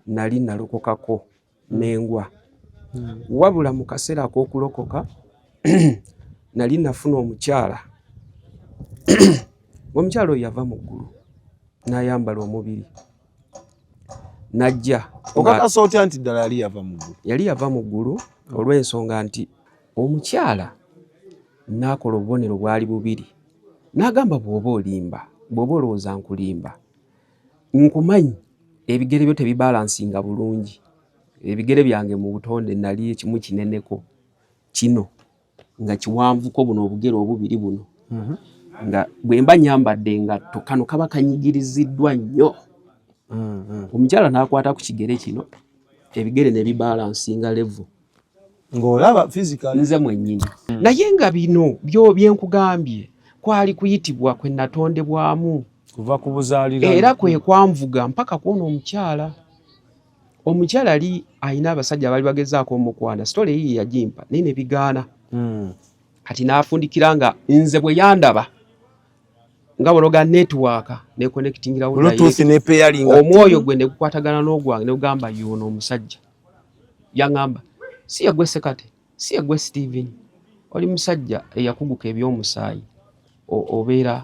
nali nalokokako nengwa. Wabula mu kaseera ak'okulokoka nali nafuna omukyala. Omukyala oyo yava mu ggulu n'ayambala omubiri. Najja. Okakasa otya nti ddala yali yava mu ggulu? Yali yava mu ggulu olw'ensonga nti omukyala n'akola obubonero bwali bubiri. N'agamba bw'oba olimba, bw'oba olowooza nkulimba, nkumanyi ebigere byo tebibalansinga bulungi. Ebigere byange mu butonde nali ekimu kineneko, kino nga kiwanvuko buno obugere obubiri buno. Nga bwe mba nyambadde engatto kano kaba kanyigiriziddwa nnyo. Omukyala n'akwata ku kigere kino, ebigere ne bibalansinga level. Ng'olaba physical nze mwennyini. Naye nga bino byo byenkugambye kwali kuyitibwa kwe natondebwamu kuva ku buzaalira era kwe kwanvuga mpaka kuona omukyala. Omukyala ali ayina abasajja bali bagezaako omukwana. Story eyi yagimpa naye ne bigaana. Kati n'afundikira nga nze bwe yandaba nga bologa network ne connectingira Bluetooth ne pairing omwoyo gwe ne gukwatagana n'ogwange ne ugamba yuno omusajja. Yangamba si yagwe Sekate, si yagwe Steven, oli musajja eyakuguka eby'omusaayi obeera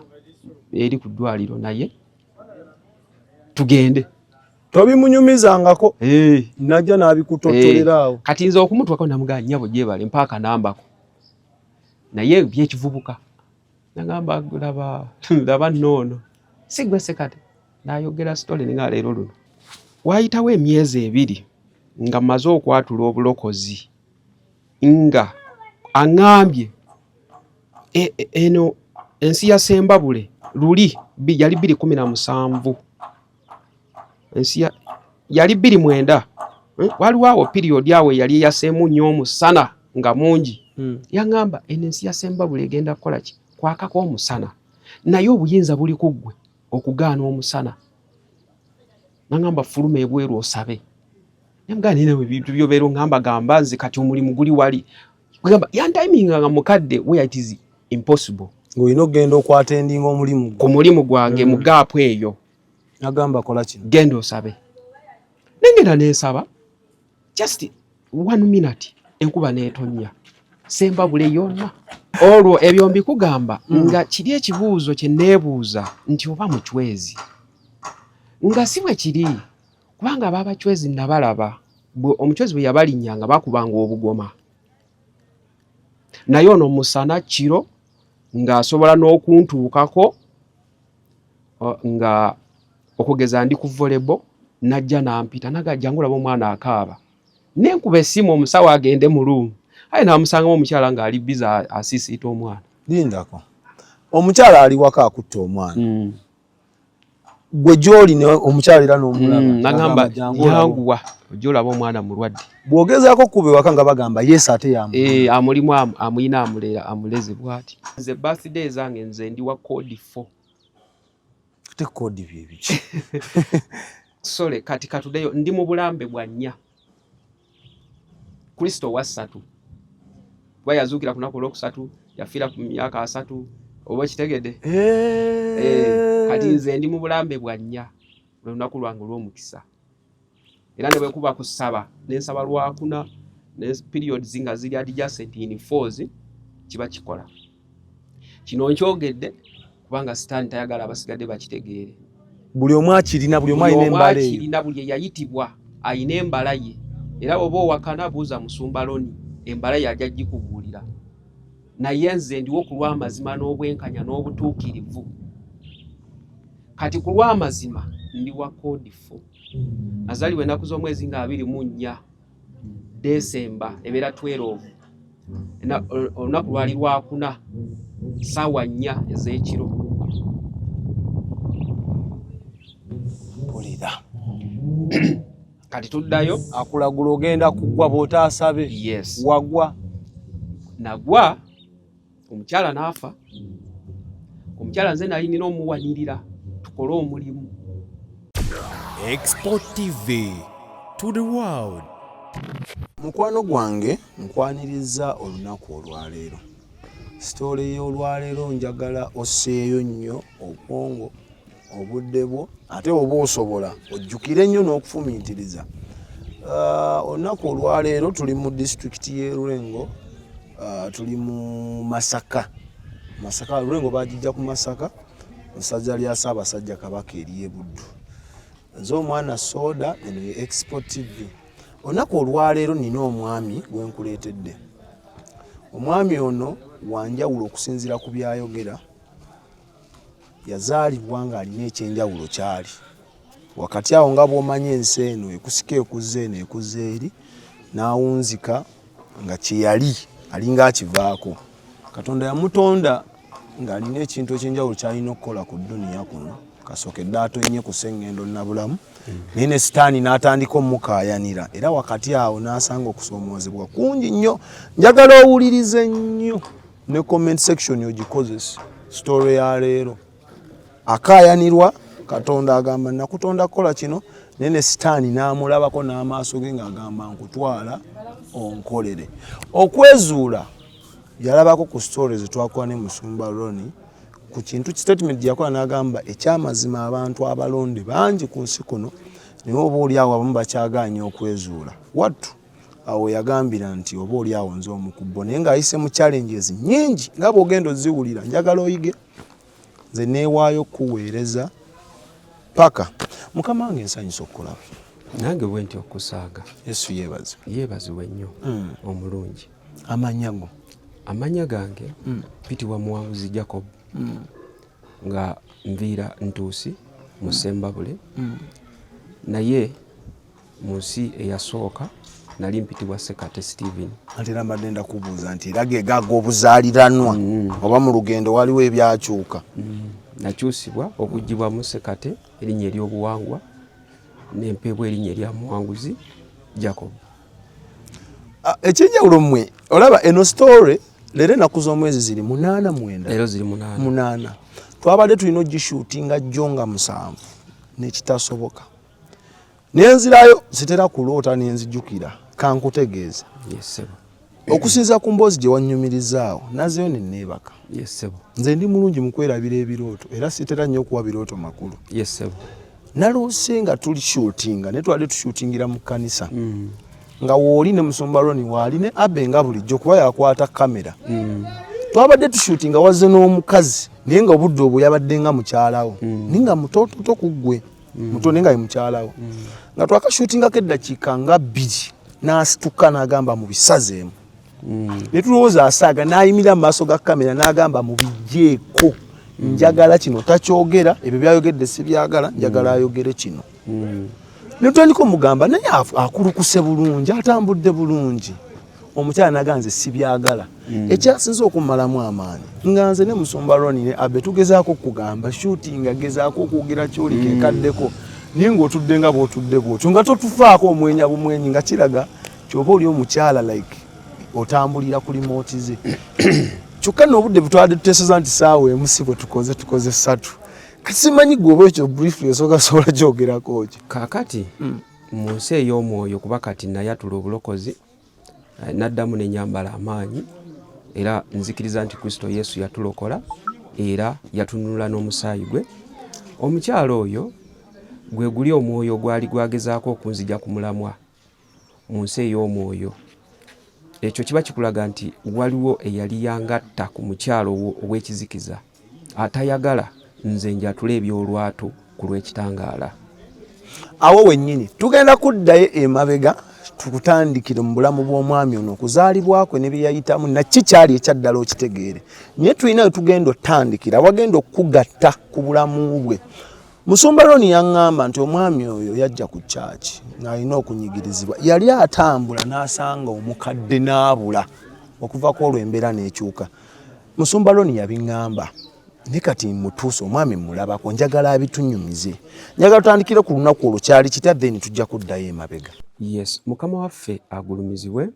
eri ku ddwaliro naye tugende. Tobimunyumizangako. Najja n'abikutotolerawo. Kati nze okumutwako namugamba nnyabo gyebale mpaka nambako. Naye byekivubuka. Nagamba laba noono. Si gwe Sekate. N'ayogera story nga leero luno. Waayitawo emyezi ebiri nga mmaze okwatula obulokozi nga aŋŋambye eno ensi ya Ssembabule luli yali 2017. Ensi yali 2009. Waliwo awo period awo yali yaseemu nnyo omusana nga mungi. Yaŋŋamba eno ensi ya Ssembabule egenda kukola ki? Kwakako omusana. Naye obuyinza buli ku ggwe okugaana omusana. Naŋŋamba fuluma ebweru osabe. Namugamba nina ebintu by'obeera oŋŋamba gamba nze kati omulimu guli wali. Gamba yantiminga nga mukadde where it is impossible. Ng'olina okugenda okwatendinga omulimu ku mulimu gwange mu gaapu eyo. Nagamba kola kino. Genda osabe. Nengenda n'ensaba just 1 minute enkuba n'etonnya. Ssembabule yonna. Olwo ebyo mbikugamba nga kiri ekibuuzo kye neebuuza nti oba mucwezi. Nga si bwe kiri kubanga ab'abacwezi nabalaba. Omucwezi bwe yabalinnyanga bakubanga obugoma. Naye ono musana kiro ng'asobola n'okuntuukako nga okugeza ndi ku volleyball najja nampita nagajja ngulaba omwana akaaba. Nenkuba essimu omusawo agende mu room. Aye namusangamu omukyala ng'ali busy asisiita omwana. Lindako. Omukyala ali waka akutte omwana. Gwe gy'oli ne omukyala era n'omulaba. Nagamba yanguwa ojja olaba omwana mulwadde. Bw'ogezaako kuba ewaka nga bagamba Yesu ate yamuwa. Amulimu amuyina amuleze bw'ati. Nze birthday zange nze ndi wa code 4. Ate code bye biki? Sole kati katudeyo ndi mu bulambe bwa 4. Kristo wa 3. Bwa yazuukira ku lunaku olwokusatu yafiira ku myaka 3 oba kitegedde. Kati nze ndi mu bulambe bwa 4 lunaku lwange olw'omukisa. Era ne bwe kuba kusaba n'ensaba lwakuna ne periods nga ziri adjacent in 4s kiba kikola. Kino nkyogedde kubanga Sitaani tayagala abasigadde bakitegeere. Buli omu akirina, buli omu alina embala eyo. Akirina buli eyayitibwa ayina embala ye. Era oba owakana buuza musumba Loni embala ye ajja gikubuulira. Naye nze ndiwo ku lw'amazima n'obwenkanya n'obutuukirivu. Kati ku lw'amazima ndi wa code 4. Nazaliwe ennaku z'omwezi nga 24 Desemba ebeera 12. Olunaku lwali lwakuna ssaawa 4 ez'ekiro. Pulira. Kati tuddayo. Akulagula ogenda kugwa bw'otaasabe. Yes. Wagwa. Nagwa omukyala n'afa. Omukyala nze nali nina omuwanirira tukole omulimu. Export TV to the world. Mukwano gwange nkwaniriza olunaku olwaleero. Story y'olwaleero njagala osseeyo nnyo obwongo obudde bwo ate oba osobola ojjukire nnyo n'okufumiitiriza. Olunaku olwaleero tuli mu disitulikiti y'e Lulengo, tuli mu Masaka. Lulengo bagijja ku Masaka mu ssaza lya Ssaabasajja Kabaka ery'e Buddu. Nze omwana Soda, eno ye Export TV. Olunaku olwaleero nina omwami gwe nkuleetedde. Omwami ono wanjawulo okusinziira ku byayogera. Yazaalibwa ng'alina ekyenjawulo kyali. Wakati awo nga bw'omanya ensi eno ekusika ekuzze eno ekuzze eri, n'awunzika nga kye yali alinga akivaako. Katonda yamutonda ng'alina ekintu ekyenjawulo ky'alina okukola ku dduniya kuno. Kasookedde atonnye ku sseŋŋendo nnabulamu. Naye ne Sitaani n'atandika omukaayanira, era wakati awo n'asanga okusoomoozebwa kungi nnyo. Njagala owulirize nnyo ne comment section ogikozese story ya leero. Akaayanirwa, Katonda agamba nakutonda kukola kino, naye ne Sitaani n'amulabako n'amaaso ge ng'agamba nkutwala onkolere. Okwezuula yalabako ku story zetwakuba ne Musumba Ronnie. Ku kintu statement gyakola n'agamba ekyamazima abantu abalonde bangi ku nsi kuno, naye oba oliawo abamu bakyagaanye okwezuula. Wattu awo yagambira nti oba oliawo nze omu ku bo, naye ng'ayise mu challenges nnyingi nga bw'ogenda oziwulira. Njagala oyige, nze neewaayo kuweereza paka. Mukama wange nsanyusa okukulaba. Nange bwe nti okusaaga. Yesu yeebaze. Yeebazibwe nnyo omulungi. Amannya go? Amannya gange mpitibwa Muwanguzi Jacob. Nga nviira Ntuusi mu Ssembabule. Naye mu nsi eyasooka nali mpitibwa Sekate Stephen. Ate era mbadde ndakubuuza nti era ge gaago obuzaaliranwa oba mu lugendo waliwo ebyakyuka? Nakyusibwa okuggyibwamu Sekate erinnya ery'obuwangwa, n'empeebwa erinnya erya Muwanguzi Jacob. Ekyenjawulo mmwe olaba eno story leero ennaku z'omwezi ziri 8 9. Leero ziri 8. Twabadde tulina ogishuutinga jjo nga 7 n'ekitasoboka. Nenzirayo zitera kuloota nenzijjukira. Kankutegeeza. Yes sebo. Okusinza ku mboozi gye wannyumirizaawo nazeyo ne neebaka. Yes sebo. Nze ndi mulungi mu kwerabira ebirooto era sitera nnyo okuwa birooto makulu. Yes sebo. Naloose nga tuli shootinga ne twali tushootingira mu kkanisa. Nga wooli ne Musumba Ronnie waali ne Abe nga bulijjo kuba yakwata kamera. Twabadde tushootinga wazze n'omukazi naye nga obudde obwo yabadde nga mukyalawo. Ninga mutoototo ku ggwe. Muto nenga mukyalawo. Nga twakashootingako eddakiika nga 2 n'asituka n'agamba mu bisazeemu. Ne tulowooza asaaga n'ayimira mu maaso ga kamera n'agamba mu biggyeeko. Njagala kino takyogera, ebyo byayogedde si byagala, njagala ayogere kino. Ne tutandika omugamba naye akulukuse bulungi, atambudde bulungi. Omukyala n'aganze si byagala. Ekyasinze okumalamu amaanyi nga nze ne Musumba Ronnie ne Abe tugezaako okugamba shooting agezaako okwogera kyoli kekaddeko, naye ng'otudde nga bw'otudde bw'otyo nga totufaako omwenya bumwenyi nga kiraga ky'oba oli omukyala like otambulira ku remote ze. Kyokka n'obudde butwadde tuteeseza nti saawa emu si bwe tukoze 3. Kasimanyi gwoba ekyo briefly osooka sobola kyogerako ki? Kaakati mu nsi ey'omwoyo kuba kati nayatula obulokozi, n'addamu ne nyambala amaanyi, era nzikiriza nti Kristo Yesu yatulokola era yatununula n'omusaayi gwe. Omukyalo oyo gwe guli omwoyo gwali gwagezaako okunzija ku mulamwa mu nsi ey'omwoyo. Ekyo kiba kikulaga nti waliwo eyali yangatta ku mukyalo ow'ekizikiza atayagala nze njatula ebyolwatu ku lw'ekitangaala. Awo wennyini tugenda kuddayo emabega tukutandikire mu bulamu bw'omwami ono okuzaalibwa kwe ne bye yayitamu na kikyali ekyaddala okitegeere. Naye tulina we tugenda otandikira wagenda okugatta ku bulamu bwe. Musumba Ronnie yaŋŋamba nti omwami oyo yajja ku kyaki ng'alina okunyigirizibwa. Yali atambula n'asanga omukadde n'abula. Okuvaako olwo embeera n'ekyuka. Musumba Ronnie yabiŋŋamba. Ne kati mutuuse omwami mulabako njagala abitunyumize. Njagala tutandikire ku lunaku olwo kyali kitya then tujja kuddayo emabega. Yes, Mukama waffe agulumizibwe.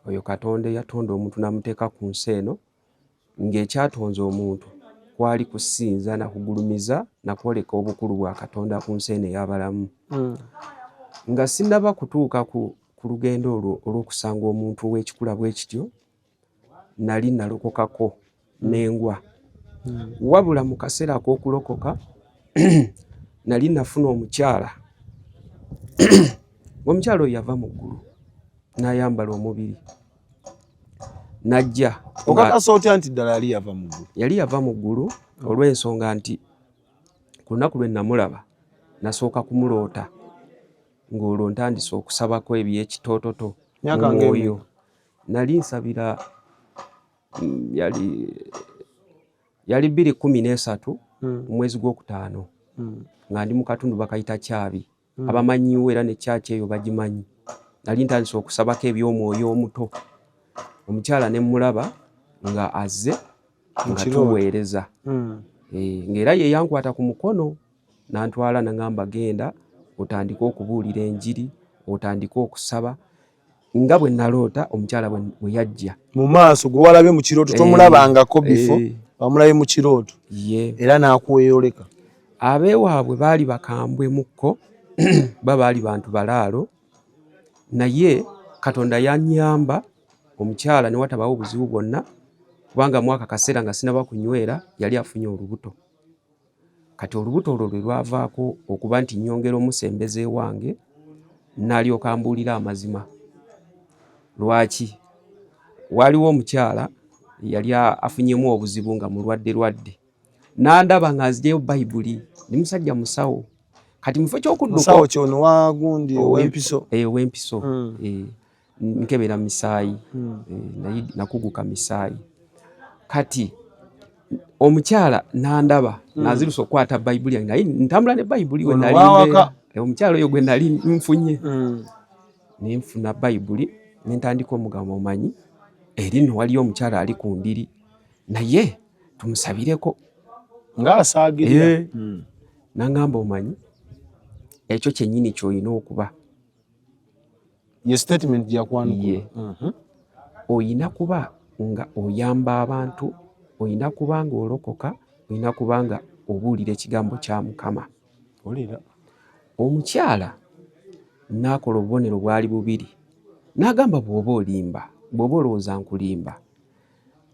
Oyo Katonda yatonda omuntu n'amuteeka ku nsi eno ng'ekyatonze omuntu kwali kusinza na kugulumiza na kwoleka obukulu bwa Katonda ku nsi eno ey'abalamu. Nga sinnaba kutuuka ku lugendo olwo olw'okusanga omuntu ow'ekikula bwe kityo, nali nalokokako n'engwa. Wabula mu kaseera ak'okulokoka nali nafuna omukyala omukyala oyo yava mu ggulu n'ayambala omubiri najja okakasa otya nti ddala yali yava mu ggulu olw'ensonga nti ku lunaku lwe namulaba nasooka kumuloota ng'olwo ntandise okusabako eby'ekitoototo mu mwoyo. Nali nsabira yali 2013 mu mwezi gw'okutaano nga ndi mu katundu bakayita Kyabi. Abamanyiwo era ne kyaki eyo bagimanyi. Nali ntandise okusabako eby'omwoyo omuto. Omukyala ne mulaba nga azze nga tuweereza. Ng'era ye yankwata ku mukono n'antwala n'angamba genda otandike okubuulira enjiri, otandike okusaba. Nga bwe naloota omukyala bwe yajja mu maaso gwe walabye mu kirooto tomulabangako bifo wamulabye mu kirooto era n'akweyoleka. Abeewaabwe baali bakambwe mukko baali bantu balaalo, naye Katonda yannyamba omukyala ne watabawo obuzibu bwonna kubanga mwaka kaseera nga sinaba kunywera yali afunye olubuto. Kati olubuto olwo lwe lwavaako okuba nti nnyongera omusembeze wange n'alyoka ambuulira amazima. Lwaki? Waliwo omukyala yali afunyemu obuzibu nga mulwadde n'andaba nga nzijeyo Bayibuli, ndi musajja musawo. Kati mufo ky'okudduka musawo kyono wagundi ow'empiso ow'empiso nkebera misaayi nakuguka misaayi. Kati omukyala n'andaba nazirusa okukwata Bayibuli naye ntambula ne Bayibuli we nali omukyala oyo gwe nali nfunye ne nfuna Bayibuli ne ntandika omugamba omanyi eri nno waliyo omukyala ali ku ndiri naye tumusabireko ng'asaagirira. N'angamba omanyi ekyo kyennyini ky'olina okuba ye statement gyakwanukula. Oyina kuba nga oyamba abantu, oyina kuba nga olokoka, oyina kuba nga obuulira ekigambo kya Mukama. Omukyala n'akola obubonero bwali bubiri n'agamba bw'oba olimba, bw'oba olowooza nkulimba,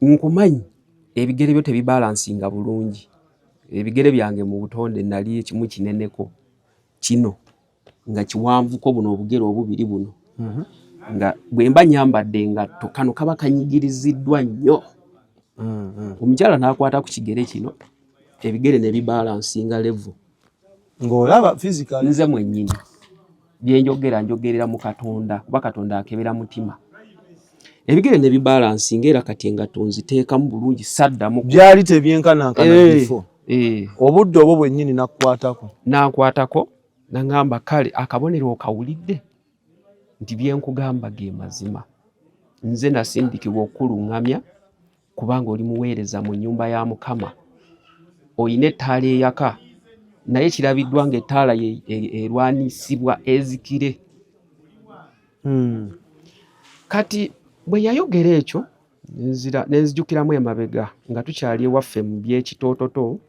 nkumanyi ebigere byo tebibalansinga bulungi. Ebigere byange mu butonde nali ekimu kineneko kino nga kiwanvuko buno obugere obubiri buno nga bwe mba nyambadde engatto kano kaba kanyigiriziddwa nnyo. Omukyala n'akwata ku kigere kino ebigere ne bibalansinga level ng'olaba physical. Nze mwennyini bye njogerera mu Katonda kuba Katonda akebera mutima. Ebigere ne bibalansinga era kati engatto nziteekamu bulungi saddamu. Byali tebyenkanankana bifo. Obudde obwo bwennyini n'ankwatako n'angamba kale akabonero okawulidde nti bye nkugamba ge mazima. Nze nasindikibwa okuluŋŋamya kubanga oli muweereza mu nnyumba ya Mukama. Oyina ettaala eyaka naye kirabiddwa ng'ettaala erwanisibwa ezikire. Kati bwe yayogera ekyo nenzijukiramu emabega nga tukyali ewaffe mu by'ekitoototo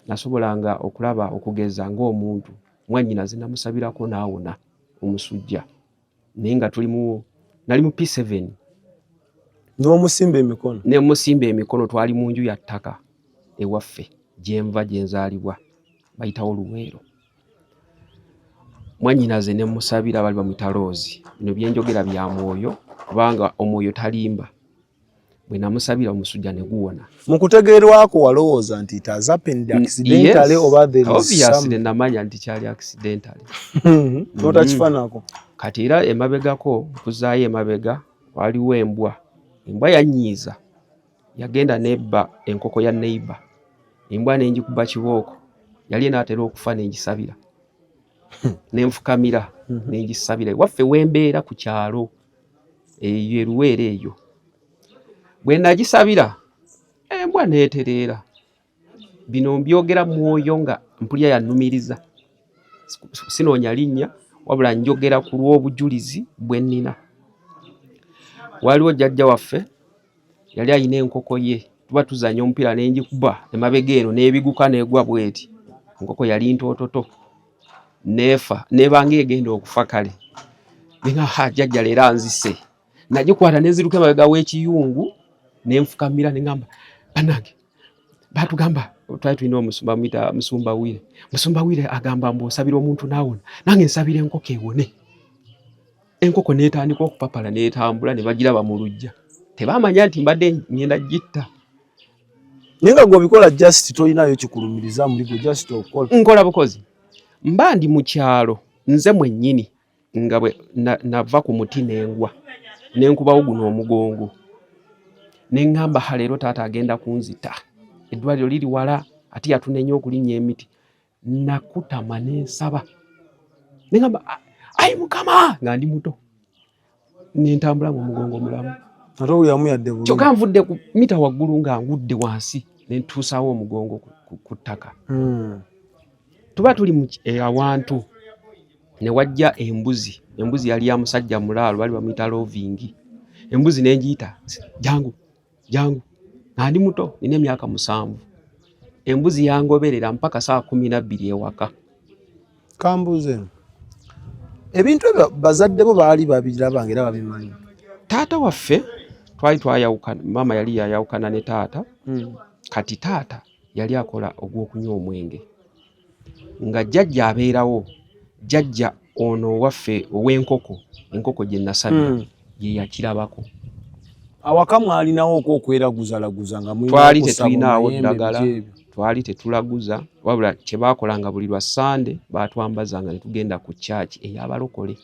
nasobolanga okulaba okugeza ng'omuntu mwannyinaze namusabirako n'awona omusujja naye nga nali mu P7 n'omusimba emikono nemusimba emikono. Twali mu nju ya ttaka ewaffe gyenva gyenzaalibwa bayitawo Luweero. Mwannyinaze ne musabira bali bamuyita Rose. Bino byenjogera bya mwoyo kubanga omwoyo talimba. Bwe namusabira omusujja ne guwona. Mu kutegeerwako walowooza nti it has happened accidentally oba there is some. Obviously namanya nti kyali accidentally. Notakifanako. Kati era emabegako kuzaayo emabega waliwo embwa. Embwa yanyiiza yagenda nebba enkoko ya neighbor. Embwa n'engikuba kibooko. Yali enaatera okufa n'engisabira. Nenfukamira n'engisabira. Waffe wembeera ku kyalo eyo Luweero eyo. Bwe nagisabira embwa neetereera. Bino mbyogera mwoyo nga mpulya yannumiriza. Sinoonya linnya wabula njogera ku lw'obujulizi bwe nnina. Waliwo jjajja waffe yali ayina enkoko ye. Tuba tuzanya omupiira n'engikuba emabega eno n'ebiguka n'egwa bweti. Enkoko yali ntoototo. Neefa nebanga egenda okufa kale. Nga jjajja leero anzise. Nagikwata neziruka emabega w'ekiyungu nenfukamira nengamba bannange batugamba twali tulina omusumba muyita musumba wire agamba mbu osabira omuntu naawona nange nsabira enkoko ewone. Enkoko n'etandika okupapala n'etambula ne bagira bamulujja tebamanya nti mbadde ngenda gitta. Naye nga gw'obikola just tolinayo kikulumiriza muri gwe just okola. Nkola bukozi mba ndi mu kyalo nze mwennyini nga bwe nava ku muti n'engwa n'enkubawo guno omugongo ne ngamba leero taata agenda kunzita eddwaliro liri wala ate yatunenya okulinnya emiti. Nakutama n'ensaba ne ngamba ayi mukama nga ndi muto n'entambula mu mugongo mulamu. Ate oyamu yadde bulungi. Kyokka nvudde ku mita waggulu nga ngudde wansi ne ntuusaawo omugongo ku ttaka. Tuba tuli awantu ne wajja embuzi. Embuzi yali ya musajja mulaalo bali bamuyita Lovingi. Embuzi n'engiyita jangu nga ndi muto nina emyaka 7. Embuzi yangoberera mpaka saa 12 ewaka. Kambuze ebintu ebyo bazadde bo baali babiraba ngera babimanyi. Taata waffe twali twayawukana, mama yali yayawukana ne taata. Kati taata yali akola ogw'okunywa omwenge nga jjajja abeerawo. Jjajja ono waffe ow'enkoko, enkoko gye nasabira ye yakirabako. Awaka mwalinawo okwerakuzalaguza nga twali tetulinawo ddagala, twali tetulaguza wabula kye baakolanga buli lwa Sande baatwambazanga ne tugenda ku church ey'abalokole.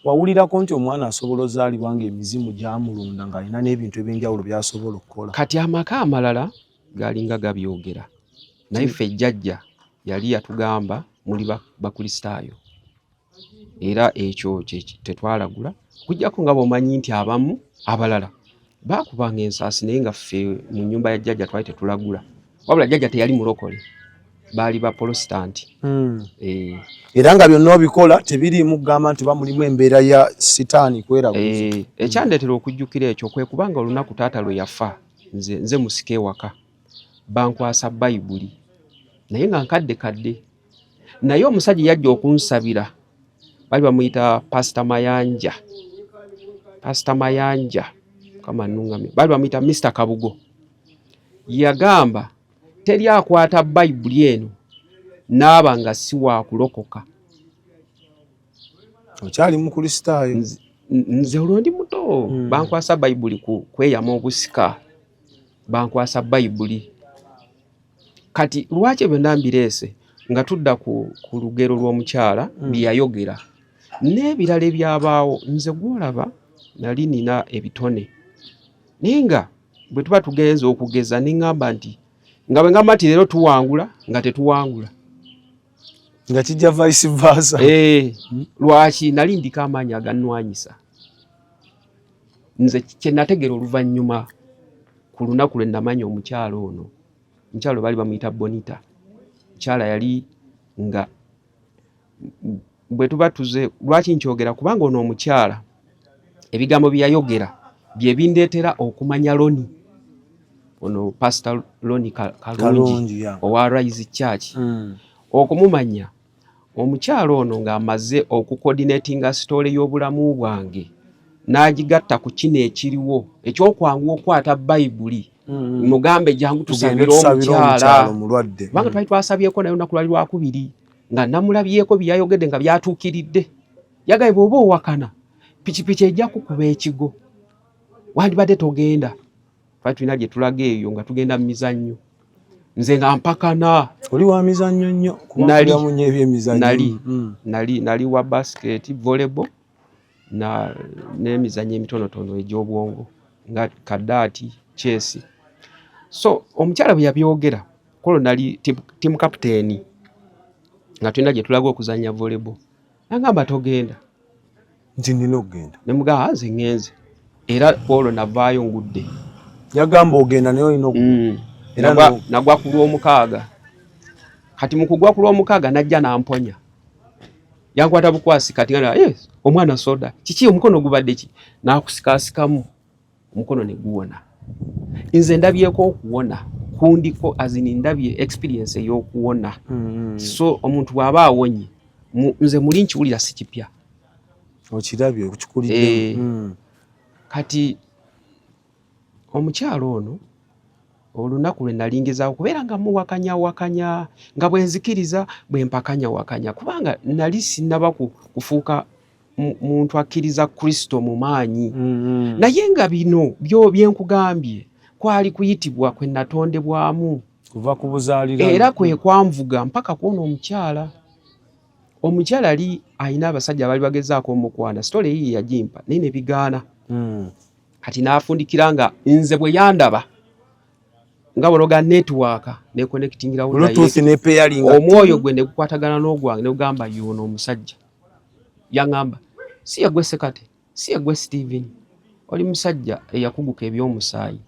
Wawulirako nti omwana asobola ozaalibwa nga emizimu gyamulunda ng'alina n'ebintu eby'enjawulo by'asobola okukola? Kati amaka amalala galinga gabyogera naye ffe jjajja yali yatugamba muli bakristaayo era ekyo tetwalagula kujjako nga bw'omanyi nti abamu abalala baakubanga ensaasi naye nga ffe mu nnyumba ya jjajja twali tetulagula wabula jjajja teyali mulokole baali ba Protestant. Era nga byonna obikola tebiriimu kugamba nti bamulimu embeera ya sitaani kweraguza. Ekyandeetera okujjukira ekyo kwe kubanga olunaku taata lwe yafa nze musike ewaka bankwasa Bayibuli naye nga nkadde naye omusajja yajja okunsabira bali bamuyita Pastor Mayanja kama nnungame bali bamuyita Mr. Kabugo. Yagamba teri akwata Bayibuli eno naaba nga si wa kulokoka. Okyali mukristaayo? Nze olwo ndi muto. Bankwasa Bayibuli kweyama obusika, bankwasa Bayibuli. Kati lwaki byonna mbireese nga tudda ku lugero lw'omukyala byeyayogera n'ebirala ebyabaawo nze gwolaba nali nina ebitone naye nga bwe tuba tugenza okugeza neŋŋamba nti nga bwe ngamba nti leero tuwangula nga tetuwangula nga kijja vice versa. Lwaki nali ndiko amaanyi agannwanyisa. Nze kye nategera oluvannyuma ku lunaku lwe namanya omukyalo ono. Omukyalo baali bamuyita Bonita. Omukyala yali nga bwe tuba tuze lwaki nkyogera kubanga ono omukyala ebigambo bye yayogera bye bindeetera okumanya Loni. Ono Pastor Loni Kalungi owa Rise Church. Okumumanya omukyalo ono ng'amaze okucoordinatinga story y'obulamu bwange n'agigatta ku kino ekiriwo ekyokwanguwa okwata Bayibuli mugambe jangu tusabire omukyala omulwadde. Banga twali twasabyeko naye olunaku lwali lwakubiri nga namulabyeko byayogedde nga byatuukiridde. Yagaye bw'oba owakana pikipiki ejja kukuba ekigo wandibadde togenda. Twali tulina gye tulaga eyo nga tugenda mu mizannyo. Nze nga mpakana. Oli wa mizannyo nnyo? Nali wa basket, volleyball n'emizannyo emitonotono egy'obwongo nga kadaati, chess. So omukyala bwe yabyogera kolo nali team captain nga tulina gye tulaga okuzannya volleyball. Nagamba togenda. Nti nina okugenda. Ne mugamba nze ngenze. Era Polo navaayo ngudde. Yagamba ogenda naye olina okugenda. Era nagwa ku lw'omukaaga. Kati mu kugwa ku lw'omukaaga najja namponya. Yankwata bukwasi kati nga yes omwana soda. Kiki omukono gubadde ki? Nakusikasikamu omukono ne guwona. Nze ndabyeko okuwona. Kundiko azini ndabye experience ey'okuwona. So omuntu bw'aba awonye nze muli nkiwulira si kipya. Okirabye okukikulidde. Kati omukyalo ono olunaku lwe nalingezaawo kubeera nga muwakanya nga bwenzikiriza bwe mpakanya kubanga nali sinnaba kufuuka muntu akkiriza Kristo mu maanyi. Naye nga bino byo byenkugambye kwali kuyitibwa kwe natondebwamu kuva ku buzaalira era kwe kwanvuga mpaka kuona omukyala ali ayina abasajja bali bagezaako omukwana sitole eyi yagimpa naye ne bigaana. Kati n'afundikira nga nze bwe yandaba nga bologa network ne connectingira omwoyo gwe ne gukwatagana n'ogwange ne gugamba yono omusajja yaŋŋamba si yagwe Sekate si yagwe Steven oli musajja eyakuguka eby'omusaayi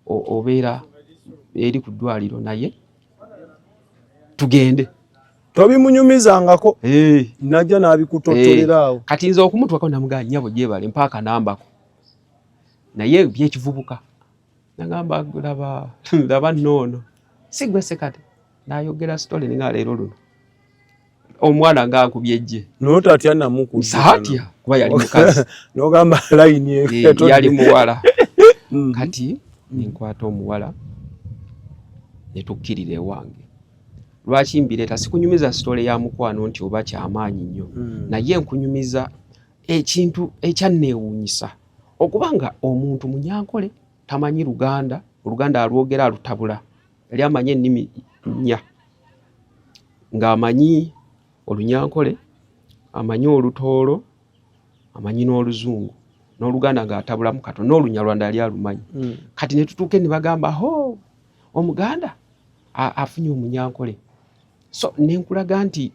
obeera eri ku ddwaliro naye tugende tobimunyumizangako najja n'abikutotolerawo kati nze okumutwako namugamba nnyabo gyebale mpaaka nambako naye byekivubuka nagamba laba noono si gwe Sekate nayogera sitole ninga leero luno omwana ngankubye ejje notatya namukuza saatya kuba yali mukazi nogamba line yali muwala kati ninkwata omuwala netukkirira ewange lwaki mbireeta sikunyumiza sitole ya mukwano nti oba kyamaanyi nnyo naye nkunyumiza ekintu ekyanneewuunyisa okubanga omuntu munyankole tamanyi Oluganda alwogera alutabula yali amanyi ennimi nnya ng'amanyi Olunyankole amanyi Olutoolo amanyi n'Oluzungu n'Oluganda ng'atabulamu katono n'Olunyarwanda yali alumanyi. Kati ne tutuuke ne bagamba ho Omuganda afunye Omunyankole so nenkulaga nti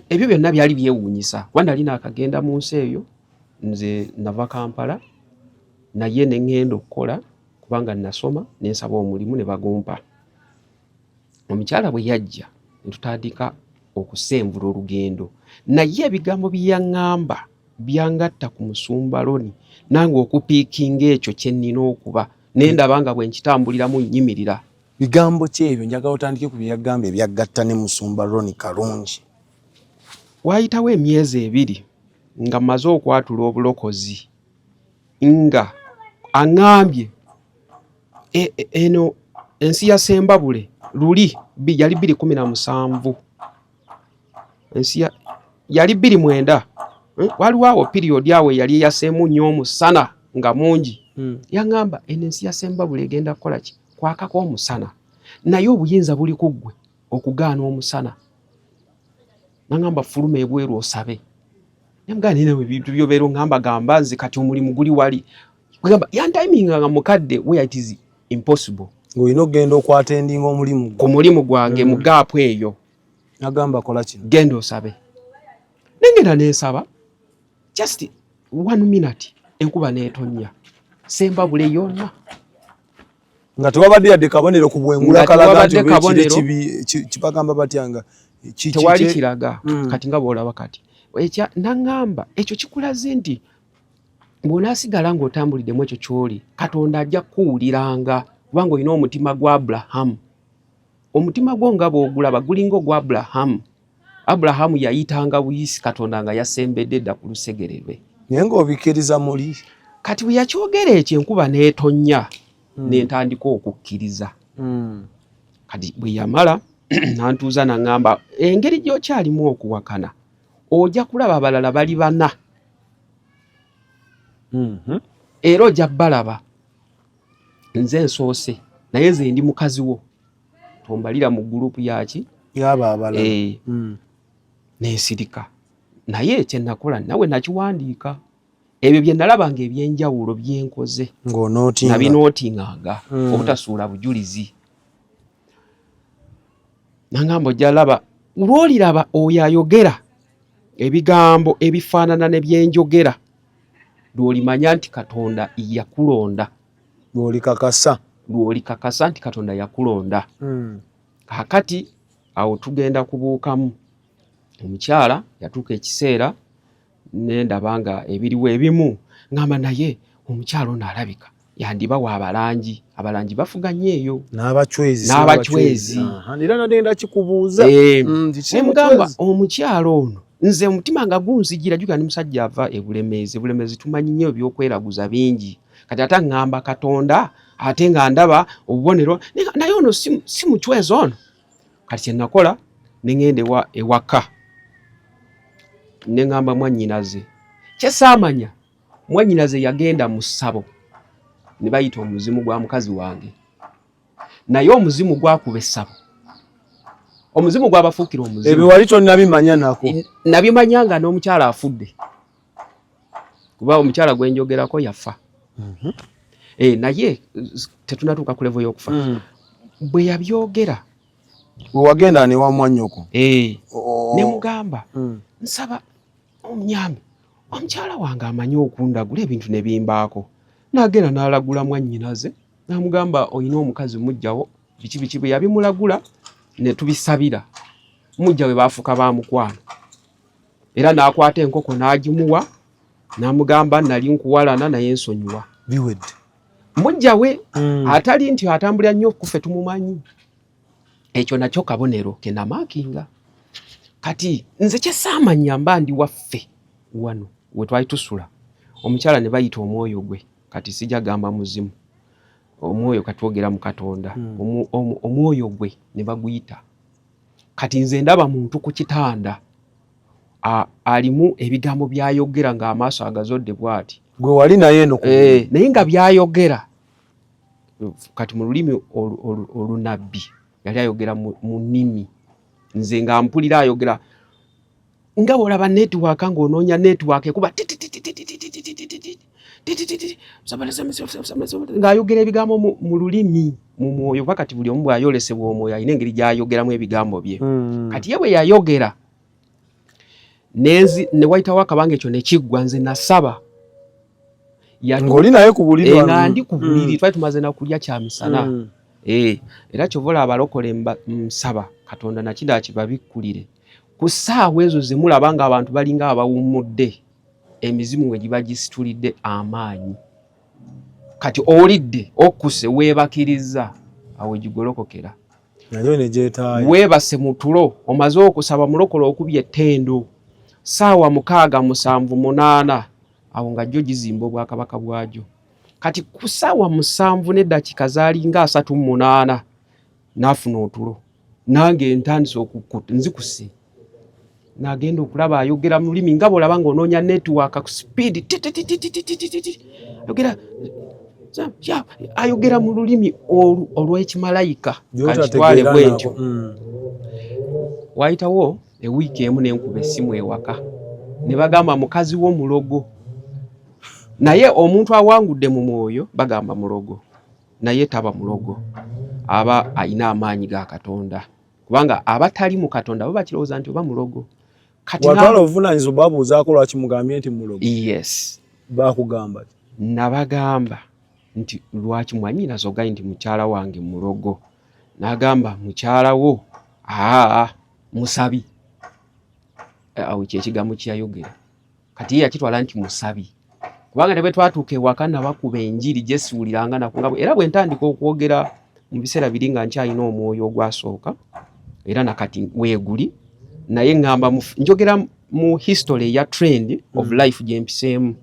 ebyo byonna byali byewuunyisa wanda alina akagenda mu nsi eyo nze nava Kampala naye ne ŋŋenda okukola kubanga nasoma nensaba omulimu ne bagumpa. Omukyala bwe yajja ne tutandika okusemvula olugendo naye ebigambo byaŋŋamba byangatta ku musumba Loni nange okupiikinga ekyo kye nnina okuba nendaba nga bwe nkitambuliramu nnyimirira. Bigambo ki ebyo njagala otandike ku byagamba ebyagatta ne musumba Loni Kalungi? Waayitawo emyezi 2 nga mmaze okwatula obulokozi nga aŋŋambye eno ensi ya Sembabule luli yali 2017 ensi yali 2009 waliwo awo period awo yali yaseemu nnyo omusana nga mungi yaŋŋamba eno ensi ya Sembabule egenda kukola ki kwakako omusana naye obuyinza buli ku ggwe okugaana omusana naŋŋamba fuluma ebweru osabe namugamba nina ebintu byobeera oŋŋamba gamba nze kati omulimu guli wali kugamba yantayiminga nga mukadde where it is impossible ng'olina okugenda okwata endinga omulimu ku mulimu gwange mu gaapu eyo nagamba kola kino genda osabe nengenda nensaba just 1 minute enkuba neetonnya Sembabule yonna nga tewabadde yadde kabonero ku bwengula kalaga nti kibagamba batyanga tewali kiraga kati nga bw'olaba kati ekya naŋŋamba ekyo kikulaze nti bw'onaasigala ng'otambuliddemu ekyo ky'oli Katonda ajja kukuwuliranga kubanga olina omutima gwa Abulahamu. Omutima gwo nga bw'ogulaba gulinga ogwa Abulahamu. Abulahamu yayitanga buyisi Katonda nga yasembedde dda ku lusegere lwe. Naye ng'obikkiriza muli. Kati bwe yakyogera ekyo enkuba n'etonnya n'entandika okukkiriza. Kati bwe yamala nantuuza naŋŋamba engeri gy'okyalimu okuwakana ojja kulaba abalala bali 4 era ojja balaba nze nsoose naye nze ndi mukazi wo tombalira mu gurupu yaki yaba abalala nensirika naye kye nakola nawe nakiwandiika ebyo bye nalabanga ebyenjawulo byenkoze nabinootinganga obutasuula bujulizi naŋŋamba ojja laba lw'oliraba oyo ayogera ebigambo ebifaanana ne byenjogera lw'olimanya nti Katonda yakulonda lw'olikakasa nti Katonda yakulonda. Kakati awo tugenda kubuukamu omukyala yatuuka ekiseera nendaba nga ebiriwo ebimu ngamba naye omukyala ono alabika yandibawa abalangi bafuganye eyo n'abacwezi era nadenda kikubuuza nemugamba omukyala ono nze omutima nga gunzijira juga ni musajja ava Bulemezi tumanyi nnyo ebyokweraguza bingi kati ate ngamba Katonda ate nga ndaba obubonero naye ono si muchwezo ono. Kati kye nakola ne ngenda ewaka ne ngamba mwannyinaze kye saamanya mwannyinaze yagenda mu ssabo ne bayita omuzimu gwa mukazi wange, naye omuzimu gwakuba essabo, omuzimu gwabafuukira omuzimu. Ebyo wali tonnabimanya nako? Nabimanya nga n'omukyala afudde, kuba omukyala gwe njogerako yafa. Naye tetunatuuka ku levo y'okufa. Bwe yabyogera we wagenda ne wa mwannyoko ne mugamba nsaba omnyambe omukyala wange amanyi okundagula ebintu ne bimbaako. N'agenda n'alagula mwannyinaze n'amugamba olina omukazi mujjawo biki bwe yabimulagula ne tubisabira. Mujja we baafuka bamukwano era n'akwata enkoko n'agimuwa n'amugamba nali nkuwalana naye nsonyiwa. Biwedde. Mujja we atali nti atambulira nnyo kufe tumumanyi. Ekyo nakyo kabonero ke namaakinga. Kati nze kye saamanya mba ndi waffe wano we twali tusula. Omukyala ne bayita omwoyo gwe, kati sijja gamba muzimu. Omwoyo katwogera mu Katonda. Omwoyo gwe ne baguyita. Kati nze ndaba muntu ku kitanda alimu ebigambo byayogera ng'amaaso agazodde bw'ati. Gwe wali naye eno naye nga byayogera kati mu lulimi olunabbi yali ayogera mu nnimi, nze nga mpulira ayogera nga olaba netiwaaka ng'onoonya netiwaaka kuba ng'ayogera ebigambo mu lulimi mu mwoyo. Kati buli omu bw'ayolesebwa omwoyo alina engeri gy'ayogeramu ebigambo bye. Kati ye bwe yayogera ne wayitawo akabanga ekyo ne kiggwa, nze nasaba ng'oli naye ku buliri nga ndi ku buliri twali tumaze nakulya kyamisana. Era kyovola abalokole nsaba Katonda nakida kibabikkulire ku ssaawa ezo ze mulaba nga abantu balinga abawummudde, emizimu we giba gisitulidde amaanyi. Kati olidde okuse weebakiriza awo gigolokokera. nayo ne gyetaayo. Weebase mu tulo omaze okusaba mulokole okubye ettendo ssaawa 6, 7, 8 awo nga jjo gizimba obwakabaka bwagyo. Kati ku ssaawa 7 n'eddakiika zaalinga 38 n'afuna otulo, nange ntandise okukuta nzikuse. N'agenda okulaba ayogera mu lulimi nga bw'olaba ng'onoonya netiwaaka ku speed ayogera mu lulimi olw'ekimalayika. Kakitwale bw'entyo. Wayitawo ewiiki emu n'enkuba essimu ewaka ne bagamba mukazi w'omulogo, naye omuntu awangudde mu mwoyo bagamba mulogo, naye taba mulogo, aba alina amaanyi ga Katonda, kubanga abatali mu Katonda bo bakirowooza nti oba mulogo. Kati watwala obuvunaanyizibwa babuuzaako lwaki mugambye nti mulogo? Yes. Bakugamba nabagamba nti lwaki mwannyinaze ogaye nti mukyala wange mulogo? N'agamba mukyala wo musabi. Awo kyekigambo kyayogera. Kati ye yakitwala nti musabi, kubanga ne bwe twatuuka ewaka nabakuba enjiri gye siwuliranga nakungabo. Era bwe ntandika okwogera mu biseera biri nga nkyalina omwoyo ogwasooka era nakati weeguli, naye ngamba njogera mu history ya trend of life gye mpiseemu.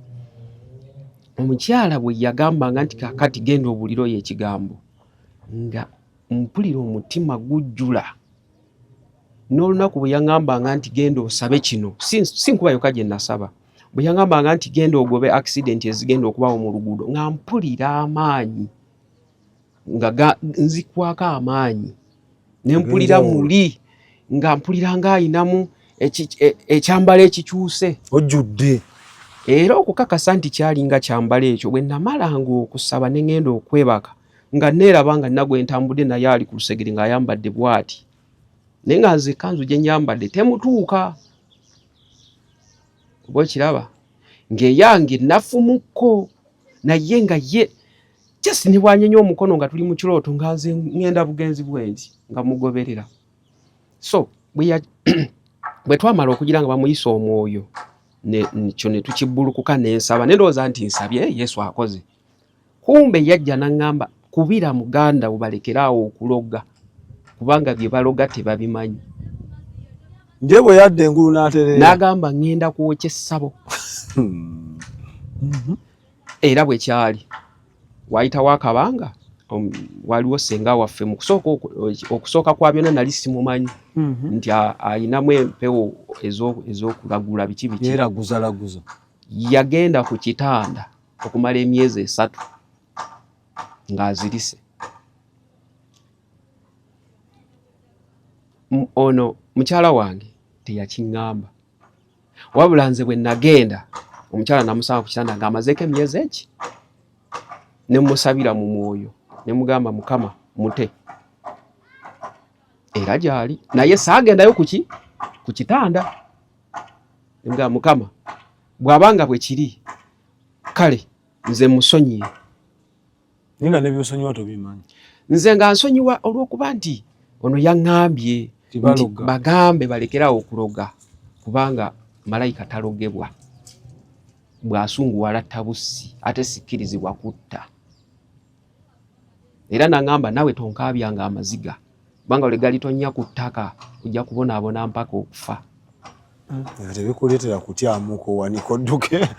Omukyala bwe yagambanga nti kakati genda obuliro y'ekigambo nga mpulira omutima gujjula. N'olunaku bwe yaŋŋambanga nti genda osabe kino, si nkuba yokka gye nasaba, bwe yaŋŋambanga nti genda ogobe accident ezigenda okubawo mu luguudo, nga mpulira amaanyi, nga nzikwako amaanyi, ne mpulira muli nga mpulira ng'ayinamu ekyambalo ekikyuse ojjudde. Era okukakasa nti kyalinga kyambalo ekyo bwe namalanga okusaba ne ngenda okwebaka nga neeraba nga nagwe ntambudde naye ali ku lusegere ng'ayambadde bw'ati, naye nga nze ekkanzu gye nyambadde temutuuka. Oba okiraba ng'eyange nafumukko, naye nga ye just ne bwanyenya omukono nga tuli mu kirooto nga nze ngenda bugenzi bwenti nga mugoberera. So bwe twamala okugira nga bamuyisa omwoyo kyo ne tukibbulukuka n'ensaba, ne ndowooza nti nsabye Yesu akoze. Kumbe yajja n'aŋŋamba kubira muganda bubalekeraawo okuloga, kubanga bye baloga tebabimanyi. Nje bwe yadde engulu n'aterera n'agamba ŋŋenda kwokya essabo. Era bwe kyali wayitawo akabanga waliwo senga waffe mu okusooka kwa byonna nali simumanyi nti ayinamu empewo ez'okulagula biki yeeraguzalaguza. Yagenda ku kitanda okumala emyezi 3 ng'azirise. Ono mukyala wange teyakiŋŋamba, wabula nze bwe nagenda omukyala namusanga ku kitanda ng'amazeeko emyezi eki, ne musabira mu mwoyo ne mugamba Mukama mute era gyali, naye saagendayo ku kitanda. Ne mugamba Mukama bw'abanga bwe kiri kale nze musonyiye. Ninga ne byosonyiwa tobimanyi. Nze nga nsonyiwa olw'okuba nti ono yaŋŋambye nti bagambe balekerawo okuloga kubanga malayika talogebwa, bw'asunguwala ttabusi ate sikkirizibwa kutta. Era naŋŋamba nawe tonkaabyanga amaziga kubanga olegali tonnya ku ttaka ojja kubonaabona mpaka okufa. Tebikuleetera kutyamuko wanika odduke.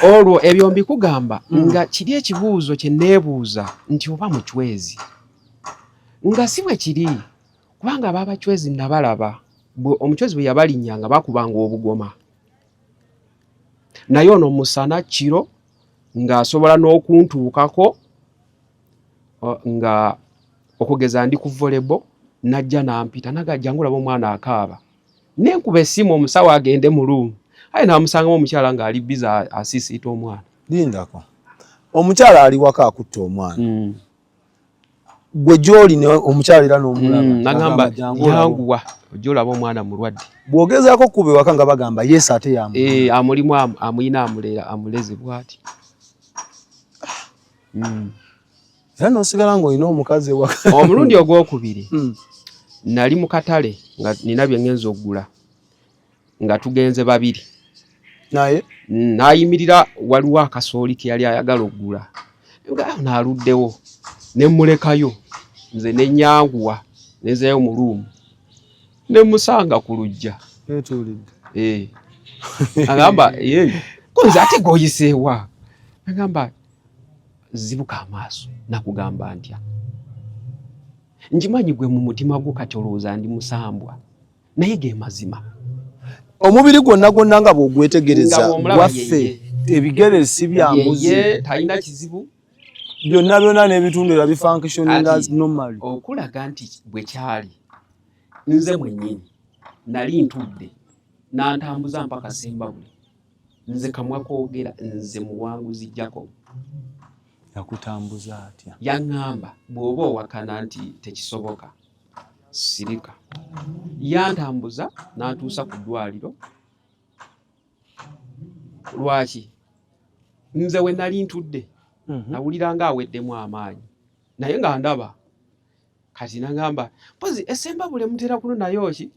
Olwo ebyo mbikugamba nga kiri ekibuuzo kye neebuuza nti oba mucwezi nga si bwe kiri kubanga ab'abacwezi nabalaba. Omucwezi bwe yabalinnyanga bakubanga obugoma, naye ono musana kiro ng'asobola n'okuntuukako nga okugeza ndi ku volleyball najja nampita nagajja ngulaba omwana akaaba nenkuba essimu omusawo agende mu luumu, aye namusangamu omukyala ng'ali biza asiisiita omwana. Lindako omukyala ali waka akutta omwana. Gwe gy'oli omukyala era n'omulaba nagamba yanguwa ojja olaba omwana mulwadde. Bw'ogezaako kuba ewaka nga bagamba yes ate amulimu amuyina amuleze bw'ati. Era n'osigala ng'olina omukazi ewaka. Omulundi ogwokubiri nali mu katale nga nina bye ngenza okugula nga tugenze babiri, naye n'ayimirira waliwo akasooli ke yali ayagala okugula n'aluddewo ne mulekayo nze ne nnyanguwa ne nzeeyo mu luumu ne musanga ku luggya. Agamba ko nze ate g'oyiseewa? Agamba zibuka amaaso nakugamba ntya? Njimanyi gwe mu mutima gwo kati olowooza ndi musambwa naye ge mazima. Omubiri gwonna gwonna nga bw'ogwetegereza waffe ebigere si bya mbuzi, talina kizibu, byonna byonna n'ebitundu era bifunctioninga normally. Okulaga nti bwe kyali nze mwennyini nali ntudde n'antambuza mpaka Sembabule, nze kamwa koogera nze muwanguzi Jacob. Yakutambuza atya? Yaŋŋamba bw'oba owakana nti tekisoboka sirika. Yantambuza n'antuusa ku ddwaliro. Lwaki? Nze we nali ntudde nawulira ng'aweddemu amaanyi naye nga ndaba. Kati naŋŋamba mpozi Sembabule mutera kunonayo ki?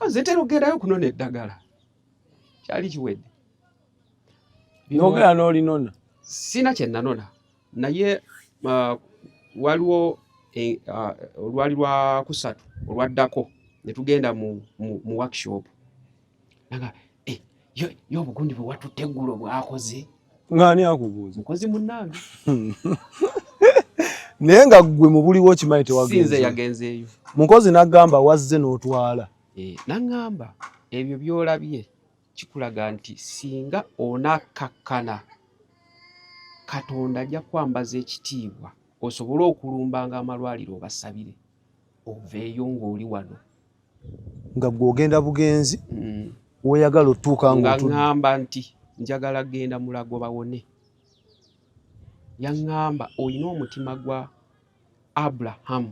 Nze ntera okugerayo kunona eddagala. Kyali kiwedde. N'ogera n'olinona? Sina kye nanona naye waliwo olwali lwa kusatu olwaddako ne tugenda mu workshop naga yo obugundi bwe watutte eggulo bwakoze. Ng'ani akubuuza? Mukozi munnange. Naye nga ggwe mu buliwo okimanyi tewagenze? Sinze yagenzeeyo. Mukozi n'agamba wazze n'otwala. Naŋŋamba ebyo by'olabye kikulaga nti singa onakkakkana Katonda ajja kwambaza ekitiibwa osobole okulumbanga amalwaliro obasabire oveeyo ng'oli wano. Nga gw'ogenda bugenzi weeyagala otuuka nga ŋŋamba nti njagala genda Mulago bawone. Yaŋŋamba olina omutima gwa Aburahamu.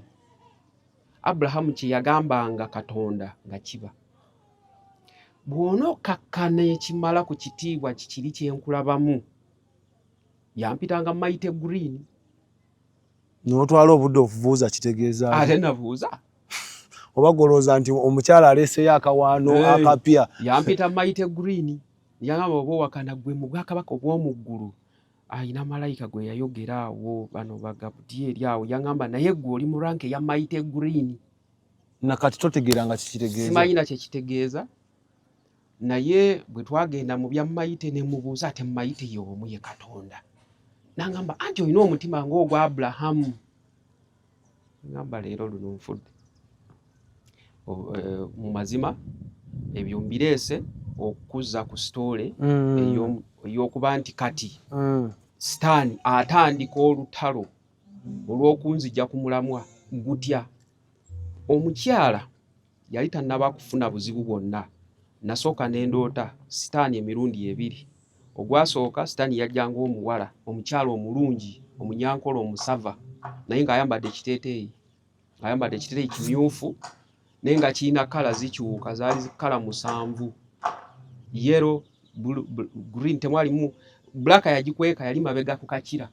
Aburahamu kye yagambanga Katonda nga kiba. Bw'onokkakkana ekimala ku kitiibwa kikiri kye nkulabamu yampitanga Maite Green. N'otwala obudde okuvuuza kitegeeza ate navuuza. Oba golooza nti omukyala aleeseyo akawaano akapya. Yampita Maite Green. Yangamba oba owakana gwe mu Bwakabaka obw'omu ggulu ayina malayika gwe yayogera awo bano Bagabudiyeri awo. Yaŋŋamba naye gwe oli mu rank ya Maite Green. Nakati totegeera nga kikitegeeza? Simanyi na kye kitegeeza. Naye bwe twagenda mu bya Maite ne mubuuza ate Maite y'omu ye Katonda. nangamba anti olina omutima ng'ogwa Abulahamu. Ngamba leero luno nfudde. Mu mazima ebyo mbireese okukuza ku sitoole ey'okuba nti kati Sitaani atandika olutalo olw'okunzija ku mulamwa gutya. Omukyala yali tannaba kufuna buzibu bwonna. Nasooka ne ndoota Sitaani emirundi ebiri. Ogwasooka Sitaani yajja ng'omuwala, omukyala omulungi, omunyankole omusava, naye ng'ayambadde ekiteeteeyi. Ayambadde ekiteeteeyi kimyufu naye nga kirina kkala zikyuka, zaali kkala 7. Yellow, green, temwalimu black. Yagikweka yali mabega ku kakira.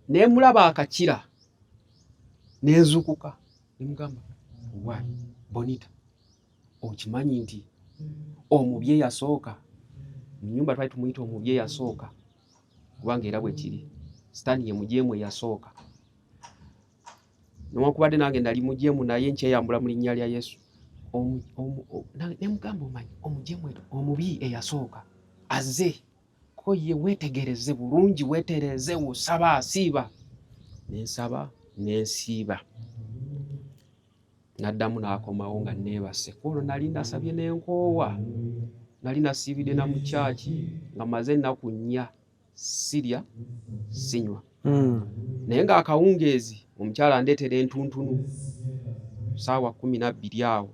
Ne mulaba akakira ne nzukuka ne mugamba, "Why Bonita, okimanyi nti omubye eyasooka mu nnyumba twali tumuyita omubye eyasooka kubanga era bwe kiri Sitaani ye mujeemu eyasooka. Newankubadde nange nali mujeemu naye nkyeyambula mu linnya lya Yesu." Ne mugamba, "Omanyi omujeemu omubi eyasooka azze ko ye weetegereze bulungi, weetereze osaba asiiba." Ne nsaba ne nsiiba. N'addamu n'akomawo nga neebase. Olwo nali nasabye n'enkoowa. Nali nasiibidde na mu kyaki nga maze ennaku 4 sirya sinywa. Naye ng'akawungeezi omukyala andeetera entuntunu ssaawa 12 awo.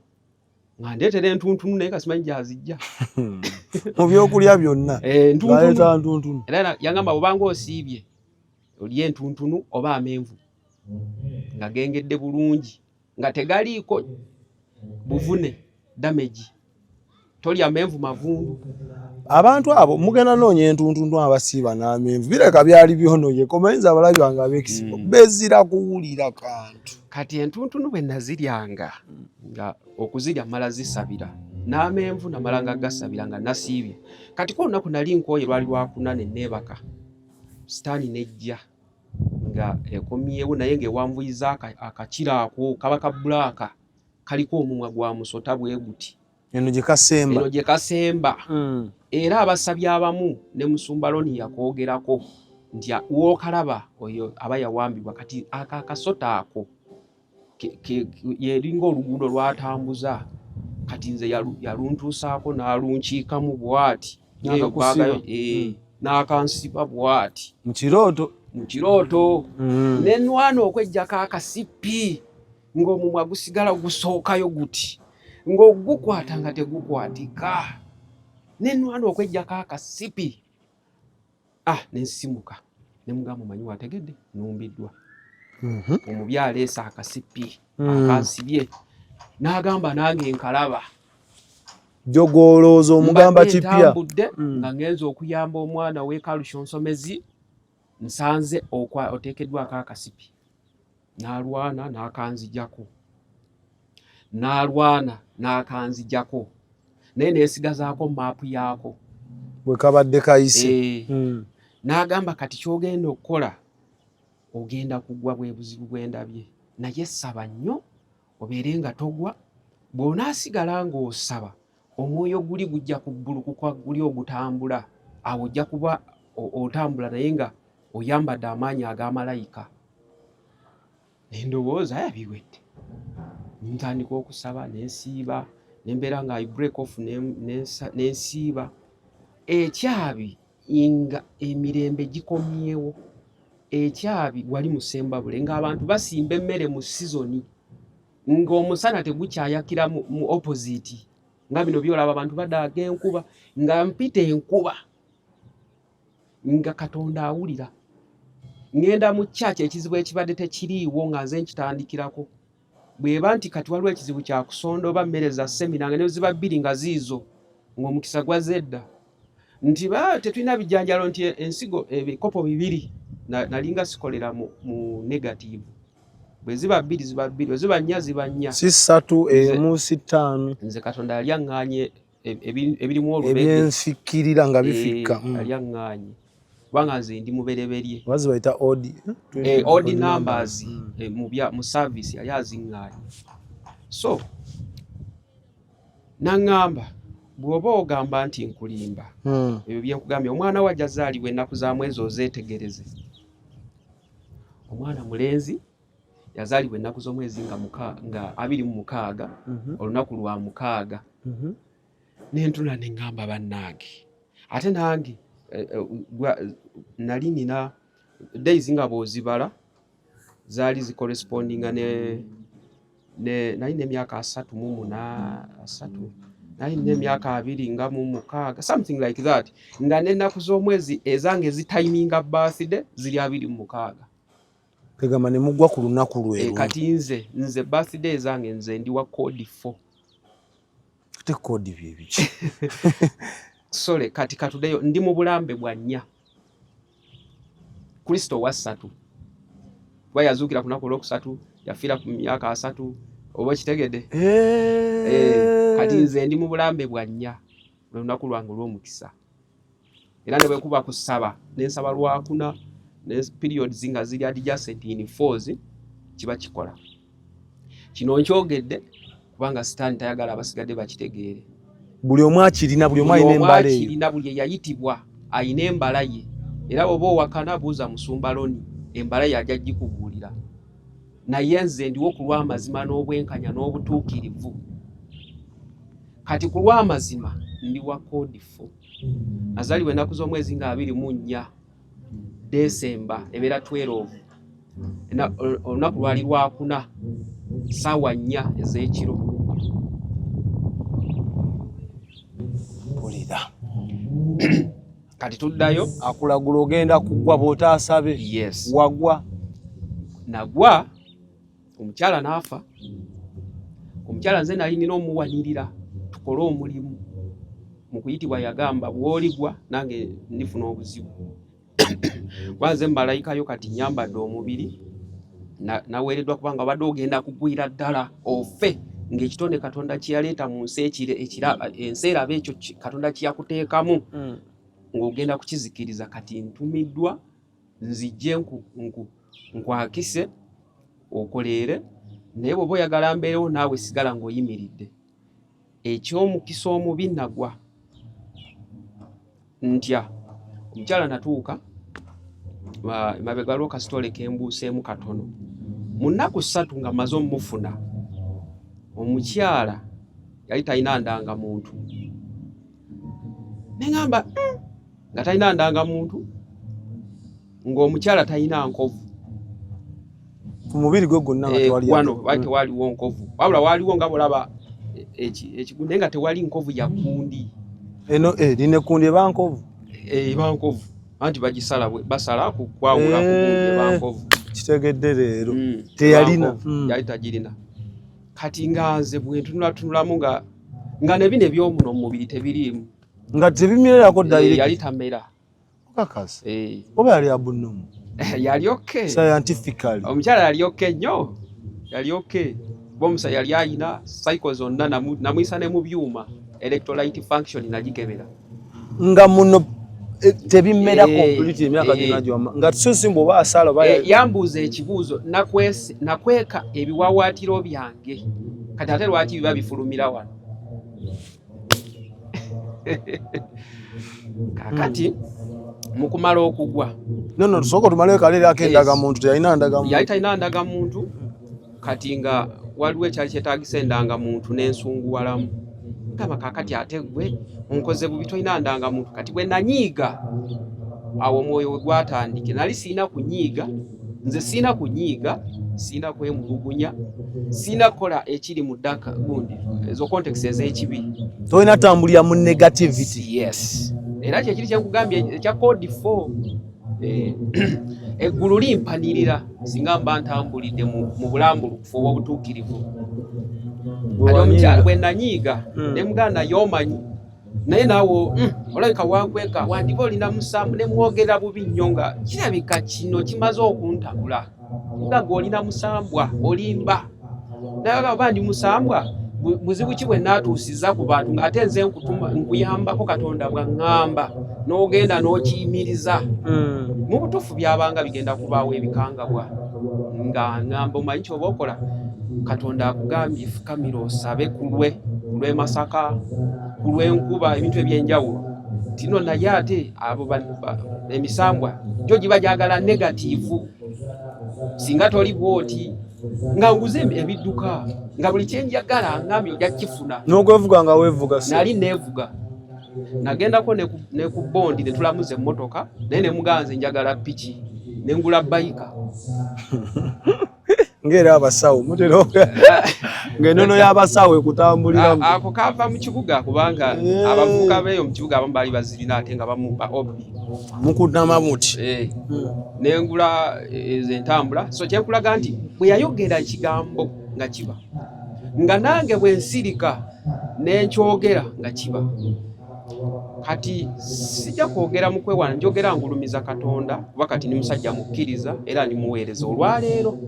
Nga ndeetera entuntunu naye nga simanyi gy'azijja. Mu byokulya byonna entuntunu. Era yangamba obanga osiibye olya entuntunu oba amenvu nga gengedde bulungi nga tegaliiko buvune damage, tolya amenvu mavundu. Abantu abo mugenda noonya entuntunu abasiiba n'amenvu bireka byali byonoye komayinza abalabi bange ab'ekisibo bezira kuwulira kantu. Kati entuntunu bwe naziryanga nga okuzirya mala zisabira n'amenvu namalanga gasabira nga nasiibye. Kati ko olunaku nali nkooye lwali lwakuna ne neebaka. Sitaani nejja nga ekomyewo naye ng'ewanvuyiza akakira ako kaba ka bbulaaka kaliko omumwa gwa musota bwe guti. Eno gye kasemba. Era abasabye abamu ne Musumba Loni yakoogerako nti w'okalaba oyo aba yawambibwa. Kati akasota ako yeringa oluguudo lwatambuza. Kati nze yaluntuusaako n'alunkiikamu bw'ati n'akansiba bw'ati mu kirooto. Ne nwana okweggyako akasipi ng'omumwa gusigala gusookayo guti ng'ogukwata nga tegukwatika. Ne nwana okweggyako akasipi. Ne nsimuka ne mugamba, "Omanyi wategedde numbiddwa." Omubi aleese akasipi akansibye n'agamba nange nkalaba. Jogolooza omugamba kipya. Ntambudde nga ngenza okuyamba omwana w'Ekalusho Nsomezi, nsanze oteekeddwako akasipi. N'alwana n'akanzijjako. Naye neesigazaako maapu yaako bwe kabadde kayise. N'agamba, "Kati ky'ogenda okukola ogenda kugwa bwe buzibu bw'endabye. Naye saba nnyo obeere nga togwa. Bw'onaasigala ng'osaba omwoyo guli gujja kubbulukuka guli ogutambula. Awo ojja kuba otambula naye nga oyambadde amaanyi ag'amalayika." Ne ndowooza biwedde. Ntandika okusaba ne nsiiba ne mbeera nga I break off ne nsiiba. Ekyabi nga emirembe gikomyewo. Ekyabi wali musembabule ng'abantu basimba emmere mu sizoni ng'omusana tegukyayakira mu opposite. Nga bino byolaba abantu badaaga enkuba nga mpita enkuba nga Katonda awulira. Ngenda mu kyaki ekizibu ekibadde tekiriiwo nga nze nkitandikirako. Bweba nti kati waliwo ekizibu kya kusonda oba mmere za semina nga ne ziba 2 nga ziizo ng'omukisa gwazedda. Nti tetulina bijjanjalo nti ensigo ebikopo 2 nalinga sikolera mu negative. Bwe ziba 2 ziba 2, bwe ziba 4 ziba 4. Si 3 emu si 5. Nze Katonda yali aŋŋaanye ebirimu olubege. Ebyenfikirira nga bifikka. Yali aŋŋaanye. Kubanga nze ndi mubereberye. Wazi bayita odd numbers mu service yali aziŋŋaanye. So n'aŋŋamba bw'oba ogamba nti nkulimba ebyo bye nkugambye omwana wa jazaalibwa ennaku za mwezi ozeetegereze. Omwana mulenzi yazaalibwa ennaku z'omwezi nga 26 olunaku lwa 6 n'entula ne ngamba bannange ate nange nali nina days nga bw'ozibala zaali zikorespondinga nali n'emyaka 38 nali n'emyaka 26 something like that nga n'ennaku z'omwezi ezange zitayiminga birthday ziri 26. Tegama ne mugwa ku lunaku lwe. Kati nze birthday zange nze ndi wa code 4. Te code bye biki? Sole kati katudeyo ndi mu bulambe bwa 4. Kristo wa 3. Bwa yazukira kunako lwokusatu yafira ku myaka 3 oba kitegede. Kati nze ndi mu bulambe bwa 4 lunaku lwange olw'omukisa. Era ne bwe kuba kusaba n'ensaba lwakuna ne period zinga ziri adjacent in 4s kiba kikola. Kino nkyogedde kubanga Sitaani tayagala abasigadde bakitegeere. Buli omu akirina, buli omu alina embala ye. Akirina buli yayitibwa ayina embala ye. Era oba owakana buuza musumba Loni embala ye ajja gikubuulira. Naye nze ndiwo ku lw'amazima n'obwenkanya n'obutuukirivu. Kati ku lw'amazima ndi wa code 4. Nazaalibwa ennaku z'omwezi nga 24 December ebeera 12. Olunaku lwali lwakuna ssaawa 4 ez'ekiro. Pulira. Kati tuddayo akulagula ogenda kugwa bw'otaasabe. Yes. Wagwa. Nagwa omukyala n'afa. Omukyala nze nali nina omuwanirira tukole omulimu. Mu kuyitibwa yagamba bw'oligwa nange ndifuna obuzibu. Kwanze malayikayo kati nyambadde omubiri naweereddwa kubanga badde ogenda kugwira ddala ofe ng'ekitone Katonda kyeyaleeta mu nsi enseera ab'ekyo Katonda kyeyakuteekamu ng'ogenda kukizikiriza. Kati ntumiddwa nzijje nkwakise okoleere naye bw'oba oyagala mbeerewo naawe sigala ng'oyimiridde. Eky'omukisa omubi nagwa ntya omukyala natuuka mabega lwo kasitole kembuuseemu katono mu nnaku 3 nga maze omufuna. Omukyala yali talina ndangamuntu. Ne ngamba nga talina ndangamuntu ng'omukyala talina nkovu ku mubiri gwe gwonna nga tewali wano tewaliwo nkovu wabula waliwo nga bulaba ekigundi nga tewali nkovu ya kundi. Eno line kundi eba nkovu. Eba nkovu anti bagisala basala ku kwawula ku kundi eba nkovu. Kitegedde leero teyalina yali tagirina. Kati nganze bwe tunulamu nga ne bine by'omuno mu mubiri tebiriimu nga tebimererako ddayiri. Yali tamera kakasi oba yali abunnomu. Yali okay scientifically. Omukyala yali okay nnyo. Yali okay. Bomusa yali ayina cycle zonna namuyisa ne mu byuma electrolyte function nagikebera. Nga muno tebimera complete emyaka gino nga so simbo ba asala ba yambuuza ekibuuzo nakweka ebiwawaatiro byange kati ate lwaki biba bifulumira wano. Kakati mukumala okugwa no tusoko tumale kalere akendaga muntu teyalina ndagamuntu. Yali talina ndagamuntu kati nga waliwo ekyali kyetaagisa endangamuntu n'ensunguwalamu. Ngamba kakati ate gwe onkoze bubi tolina ndangamuntu. Kati bwe nanyiiga awo omwoyo we gwatandike. Nali siina kunyiiga, nze siina kunyiiga, siina kwemulugunya, siina kukola ekiri mu ddaka gundi ezo context ez'ekibi. Tolina tambulira mu negativity. Yes. Era kyekiri kyenkugambye ekya code 4. Eggulu limpanirira singa mba ntambulidde mu bulambulukufu obw'obutuukirivu. Omukyala bwe nanyiiga ne muganda y'omanyi naye naawe olabika wankweka wandiba olina musambu ne mwogera bubi nnyo nga kirabika kino kimaze okuntabula nga gweolina musambwa olimba naye oba ndi musambwa buzibu ki bwe naatuusiza ku bantu ng'ate nze nkuyambako Katonda bw'aŋŋamba n'ogenda n'okiyimiriza. Mu butuufu byabanga bigenda kubaawo ebikangabwa nga ŋŋamba omanyi kyoba okola Katonda akugambye fukamira osabe ku lw'e Masaka ku lw'enkuba ebintu ebyenjawulo tino naye ate abo emisambwa gyo giba gyagala negativu singa toli bwoti nga nguze ebidduka nga buli kyenjagala ngambye ojja kifuna n'okwevuga nga weevuga nali neevuga nagendako ne ku bondi ne tulamuza emmotoka naye ne muganze njagala piki ne ngula bayika ng'era abasawo mutera ng'ennono y'abasawo ekutambuliramu ako kava mu kibuga kubanga abavubuka beeyo mu kibuga abamu baali bazirina ate nga bamu ba obbi mukudama muti nengula ezo entambula so kyenkulaga nti bwe yayogera ekigambo nga kiba nga nange bwe nsirika nenkyogera nga kiba kati sijja kwogera mu kwewana njogera ngulumiza Katonda kuba kati ni musajja mukkiriza era ni muweereza olwaleero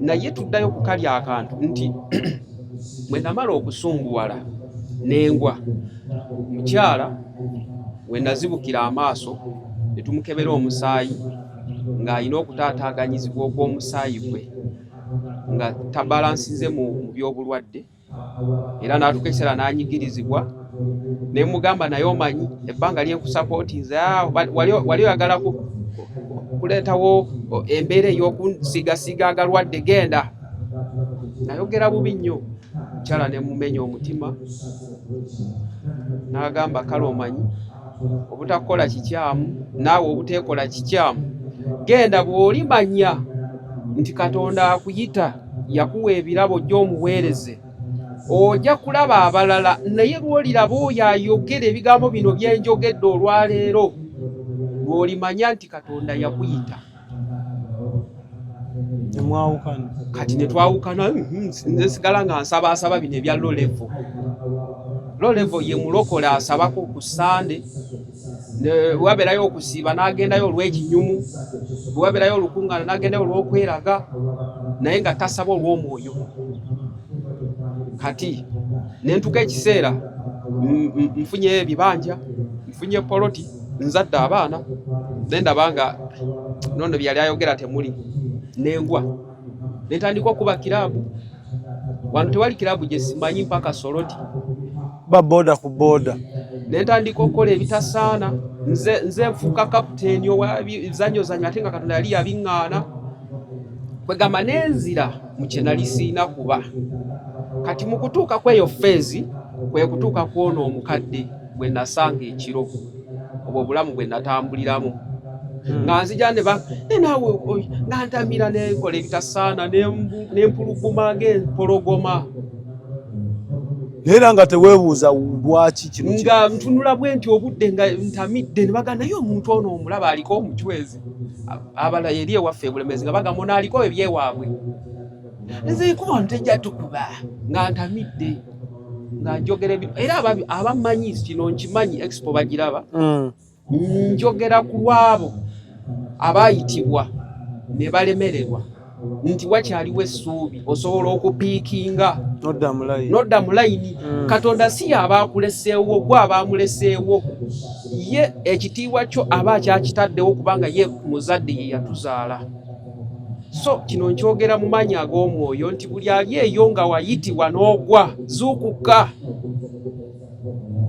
naye tuddayo ku kali akantu nti bwe namala okusunguwala nengwa mukyala we nazibukira amaaso ne tumukebera omusaayi ng'alina okutaataaganyizibwa ogw'omusaayi gwe nga tabalansize mu by'obulwadde era n'atuuka ekiseera n'anyigirizibwa ne mugamba naye omanyi ebbanga lyenkusapootinze wali oyagala kuleetawo embeera ey'okunsigasiga agalwadde genda nayogera bubi nnyo mukyala ne mumenya omutima n'agamba kale omanyi obutakola kikyamu naawe obuteekola kikyamu genda bw'olimanya nti Katonda akuyita yakuwa ebirabo gy'omuweereze ojja kulaba abalala naye lw'oliraba oyo ayogera ebigambo bino byenjogedde olwaleero lw'olimanya nti Katonda yakuyita kati ne twawukana nze sigala nga nsabaasaba bino ebya low level ye mulokole asabako ku Sande wabeerayo okusiiba n'agendayo olw'ekinyumu wabeerayo olukuŋŋaana n'agendayo olw'okweraga naye nga tasaba olw'omwoyo kati nentuka ekiseera nfunye ebibanja nfunye poloti nzadde abaana nendaba nga nono byali ayogera temuli nengwa netandika okuba kirabu wano tewali kirabu gye simanyi mpaka Soroti ba boda ku boda netandika okukola ebitasaana nze nfuuka kapiteeni owabizanyozanyo ate nga Katonda yali yabiŋŋaana kwegamba nenzira mu kye nali siina kuba kati mu kutuuka kweyo feezi kwe kutuuka kw'ono omukadde bwe nasanga ekiro obwo obulamu bwe natambuliramu nga nzija naawe nga ntamira nenkola ebitasaana nempuluguma ng'empologoma era nga teweebuuza lwaki kino nga ntunula bwe nti obudde nga ntamidde ne bagamba naye omuntu ono omulaba aliko omucwezi abala yeri ewaffe ebulemezi nga bagamba ono aliko ebyewaabwe nze kuba ntejja tukuba nga ntamidde nga njogera era abamanyi kino nkimanyi expo bagiraba njogera ku lwabo abayitibwa ne balemererwa nti wakyaliwo essuubi osobola okupiikinga nodda mu layini Katonda si yabaakuleseewo gwe abaamuleseewo ye ekitiibwa kyo aba akyakitaddewo kubanga ye muzadde ye yatuzaala so kino nkyogera mu maanyi ag'omwoyo nti buli ali eyo nga wayitibwa n'ogwa zuukuka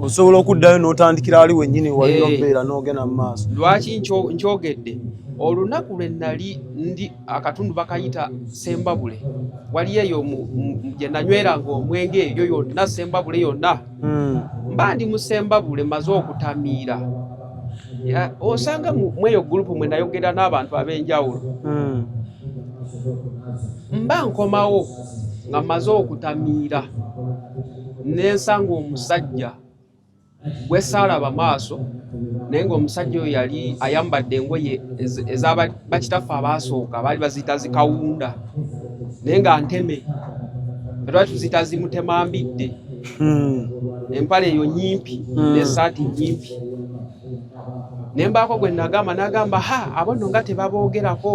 osobola okuddayo n'otandikira ali wennyini waliyo mbeera n'ogenda mu maaso lwaki nkyogedde olunaku lwe nali ndi akatundu bakayita Sembabule wali eyo gye nanyweranga omwenge eyo yonna Sembabule yonna mba ndi mu Sembabule maze okutamiira osanga mweyo gurupu mwe nayogera n'abantu ab'enjawulo mba nkomawo nga maze okutamiira nensanga omusajja gwe saalaba maaso naye ng'omusajja oyo yali ayambadde engoye ez'abakitaffe abaasooka baali baziyita zikawunda naye nga nteme lwaki tuziyita zimutemambidde empale eyo nyimpi n'essaati nyimpi ne mbaako gwe n'agamba abo nno nga tebaboogerako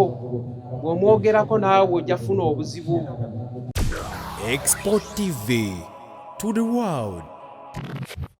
bw'omwogerako naawe ojja funa obuzibu. Export TV to the world.